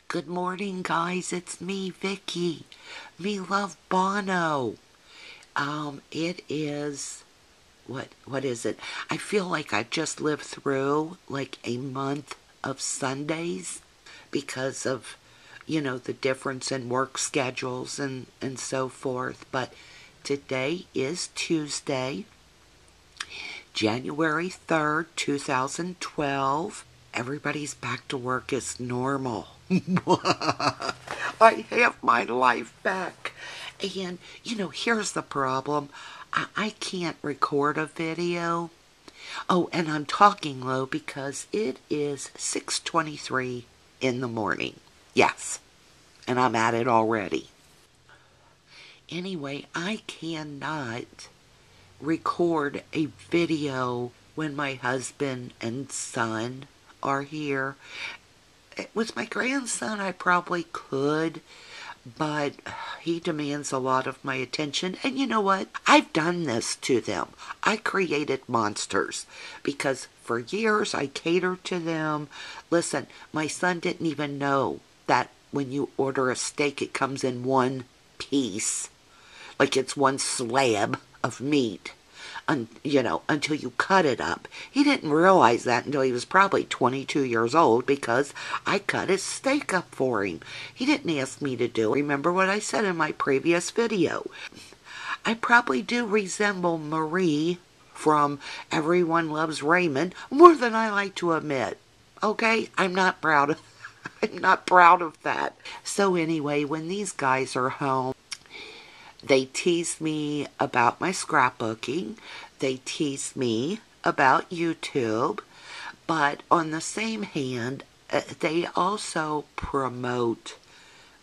Good morning, guys. It's me, Vicki. Me love Bono. It is what is it? I feel like I just lived through like a month of Sundays because of the difference in work schedules and so forth. But today is Tuesday, January 3rd, 2012. Everybody's back to work as normal. I have my life back. And, here's the problem. I can't record a video. Oh, and I'm talking low because it is 6:23 in the morning. Yes, and I'm at it already. Anyway, I cannot record a video when my husband and son are here. With my grandson, I probably could, but he demands a lot of my attention. And you know what? I've done this to them. I created monsters because for years I catered to them. Listen, my son didn't even know that when you order a steak, it comes in one piece, like it's one slab of meat. Until you cut it up. He didn't realize that until he was probably 22 years old because I cut his steak up for him. He didn't ask me to do it. Remember what I said in my previous video. I probably do resemble Marie from Everyone Loves Raymond more than I like to admit. Okay? I'm not proud of that. So anyway, when these guys are home, they tease me about my scrapbooking. They tease me about YouTube. But on the same hand, they also promote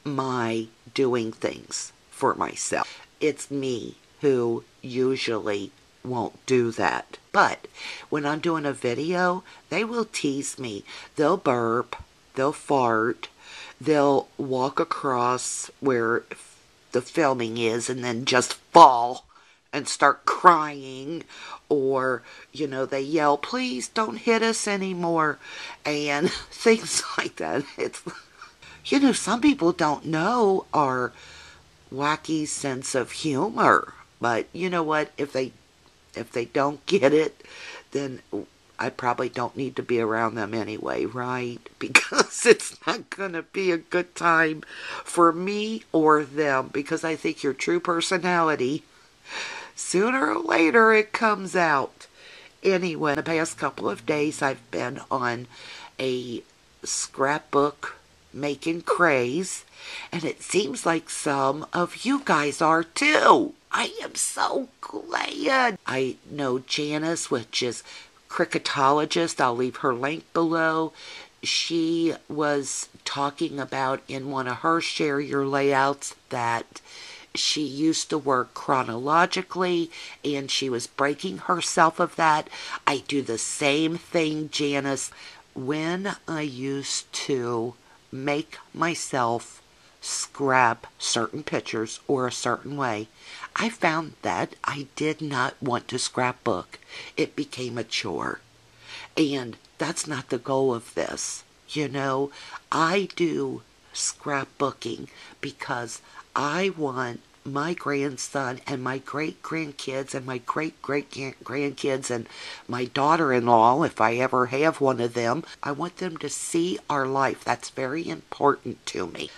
my doing things for myself. It's me who usually won't do that. But when I'm doing a video, they will tease me. They'll burp. They'll fart. They'll walk across where the filming is and then just fall and start crying, or they yell, please don't hit us anymore, and things like that. It's some people don't know our wacky sense of humor, but you know what, if they don't get it, then I probably don't need to be around them anyway, right? Because it's not going to be a good time for me or them, because I think your true personality, sooner or later, it comes out. Anyway, the past couple of days I've been on a scrapbook making craze, and it seems like some of you guys are too. I am so glad. I know Janice, which is cricketologist. I'll leave her link below. She was talking about in one of her share your layouts that she used to work chronologically and she was breaking herself of that. I do the same thing, Janice. When I used to make myself scrap certain pictures or a certain way, I found that I did not want to scrapbook. It became a chore. And that's not the goal of this. I do scrapbooking because I want my grandson and my great-grandkids and my great-great-grandkids and my daughter-in-law, if I ever have one of them, I want them to see our life. That's very important to me.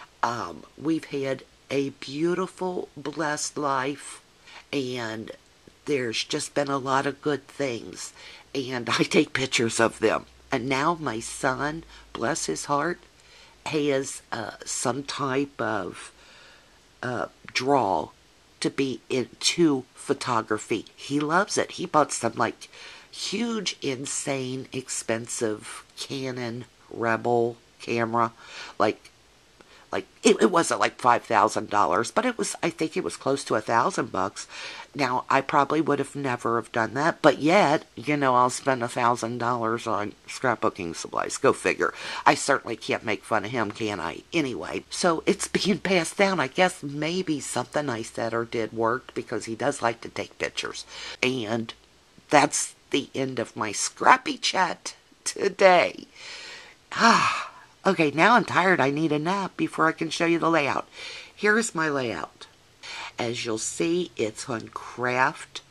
We've had a beautiful, blessed life, and there's just been a lot of good things, and I take pictures of them. And now my son, bless his heart, has some type of draw to be into photography. He loves it. He bought some like huge, insane, expensive Canon Rebel camera, like it wasn't like $5,000, but I think it was close to $1,000. Now, I probably would have never have done that, but yet, I'll spend $1,000 on scrapbooking supplies. Go figure. I certainly can't make fun of him, can I? Anyway, so it's being passed down. I guess maybe something I said or did worked because he does like to take pictures. And that's the end of my scrappy chat today. Okay, now I'm tired. I need a nap before I can show you the layout. Here's my layout. As you'll see, it's on Kraft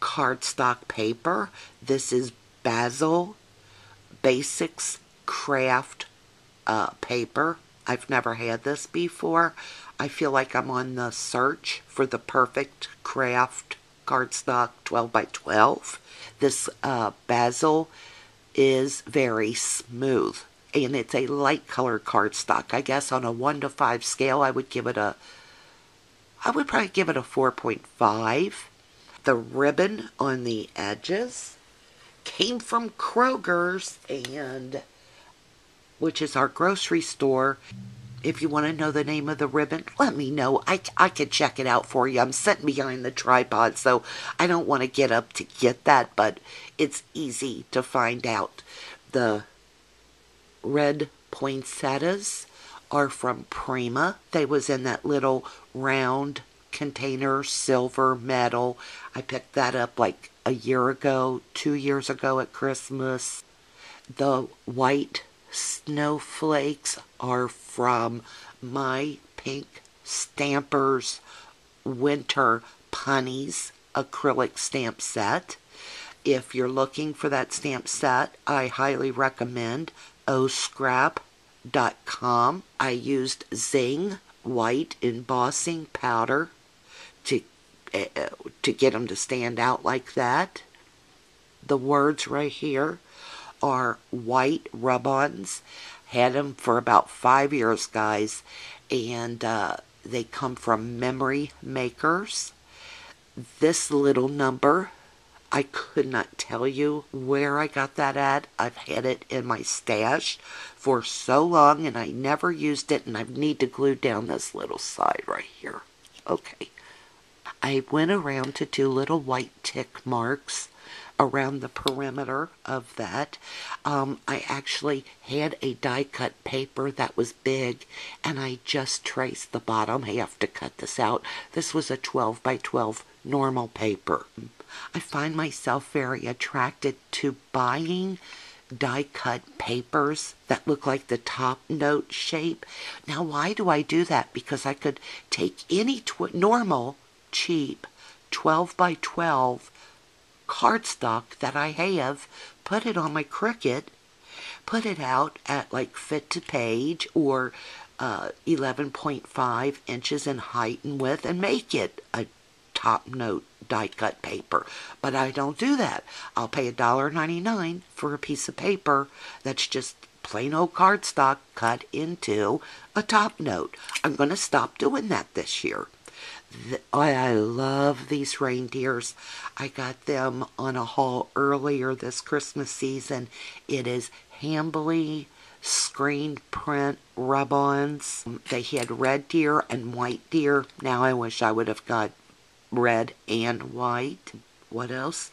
cardstock paper. This is Bazzill Basics Kraft paper. I've never had this before. I feel like I'm on the search for the perfect craft cardstock 12 by 12. This Bazzill is very smooth, and it's a light colored cardstock. I guess on a 1 to 5 scale, I would probably give it a 4.5. The ribbon on the edges came from Kroger's, and which is our grocery store. If you want to know the name of the ribbon, let me know. I could check it out for you. I'm sitting behind the tripod, so I don't want to get up to get that, but it's easy to find out. The red poinsettias are from Prima. They was in that little round container, silver metal. I picked that up like a year ago, 2 years ago at Christmas. The white snowflakes are from my Pink Stampers Winter Punnies acrylic stamp set. If you're looking for that stamp set, I highly recommend oscrap.com. I used Zing white embossing powder to get them to stand out like that. The words right here are white rub-ons. Had them for about 5 years, guys, and they come from Memory Makers. This little number, I could not tell you where I got that at. I've had it in my stash for so long, and I never used it, and I need to glue down this little side right here. Okay. I went around to do little white tick marks around the perimeter of that. I actually had a die cut paper that was big, and I just traced the bottom half to cut this out. This was a 12 by 12 normal paper. I find myself very attracted to buying die cut papers that look like the top note shape. Now, why do I do that? Because I could take any normal cheap 12 by 12 cardstock that I have, put it on my Cricut, put it out at like fit to page or 11.5 inches in height and width, and make it a top note die cut paper. But I don't do that. I'll pay $1.99 for a piece of paper that's just plain old cardstock cut into a top note. I'm going to stop doing that this year. I love these reindeers. I got them on a haul earlier this Christmas season. It is Hambly ScreenPrint Rub Ons. They had red deer and white deer. Now I wish I would have got red and white. What else?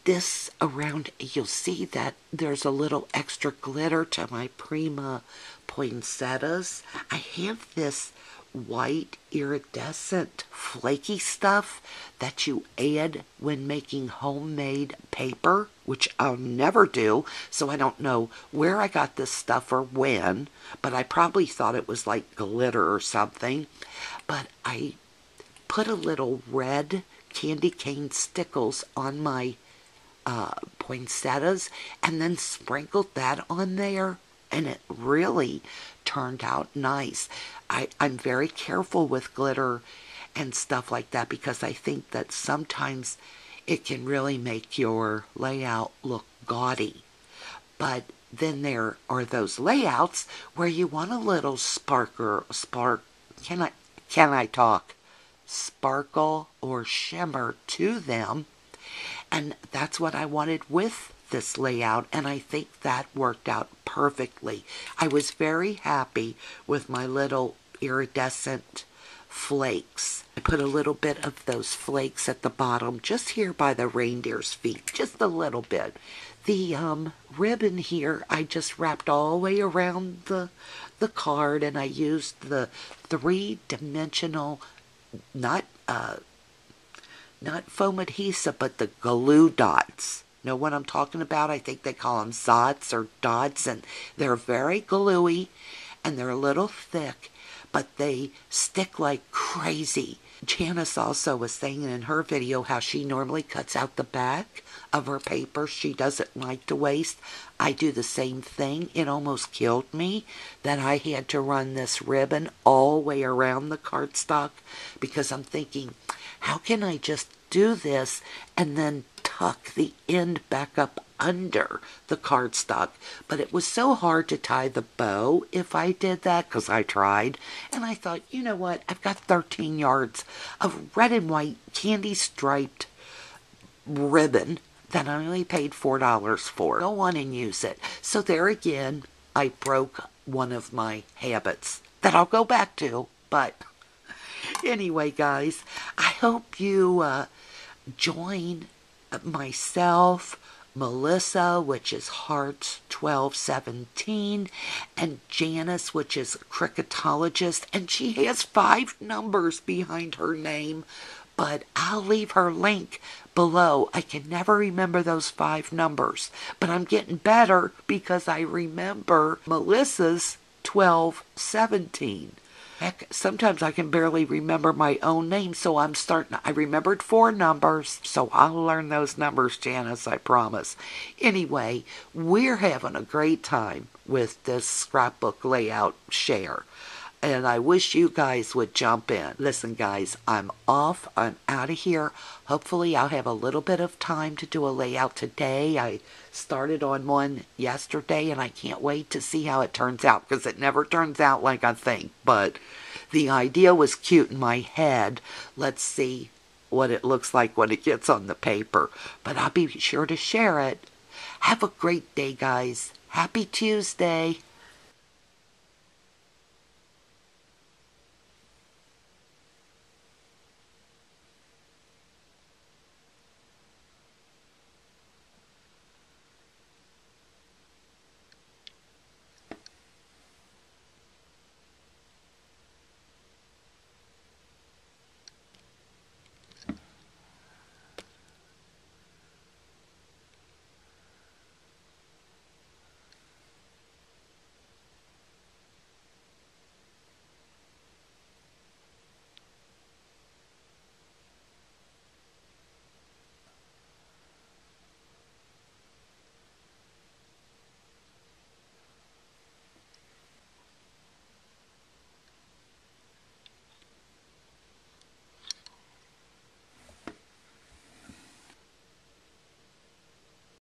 This around, you'll see that there's a little extra glitter to my Prima poinsettias. I have this white iridescent flaky stuff that you add when making homemade paper, which I'll never do, so I don't know where I got this stuff or when, but I probably thought it was like glitter or something. But I put a little red candy cane stickles on my poinsettias and then sprinkled that on there, and it really turned out nice. I'm very careful with glitter and stuff like that because I think that sometimes it can really make your layout look gaudy. But then there are those layouts where you want a little sparkle or shimmer to them, and that's what I wanted with this layout, and I think that worked out perfectly. I was very happy with my little iridescent flakes. I put a little bit of those flakes at the bottom, just here by the reindeer's feet, just a little bit. The ribbon here, I just wrapped all the way around the card, and I used the three-dimensional, not foam adhesive, but the glue dots. know what I'm talking about. I think they call them zots or dots, and they're very gluey, and they're a little thick, but they stick like crazy. Janice also was saying in her video how she normally cuts out the back of her paper. She doesn't like to waste. I do the same thing. It almost killed me that I had to run this ribbon all the way around the cardstock, because I'm thinking, how can I just do this and then tuck the end back up under the cardstock? But it was so hard to tie the bow if I did that, because I tried, and I thought, you know what, I've got 13 yards of red and white candy striped ribbon that I only paid $4 for. Go on and use it. So there again, I broke one of my habits that I'll go back to. But anyway, guys, I hope you join myself, Melissa, which is Hearts 1217, and Janice, which is a cricketologist, and she has 5 numbers behind her name, but I'll leave her link below. I can never remember those 5 numbers, but I'm getting better because I remember Melissa's 1217. Heck, sometimes I can barely remember my own name, so I remembered 4 numbers, so I'll learn those numbers, Janice, I promise. Anyway, we're having a great time with this scrapbook layout share, and I wish you guys would jump in. Listen, guys, I'm off. I'm out of here. Hopefully, I'll have a little bit of time to do a layout today. I started on one yesterday, and I can't wait to see how it turns out, because it never turns out like I think. But the idea was cute in my head. Let's see what it looks like when it gets on the paper. But I'll be sure to share it. Have a great day, guys. Happy Tuesday.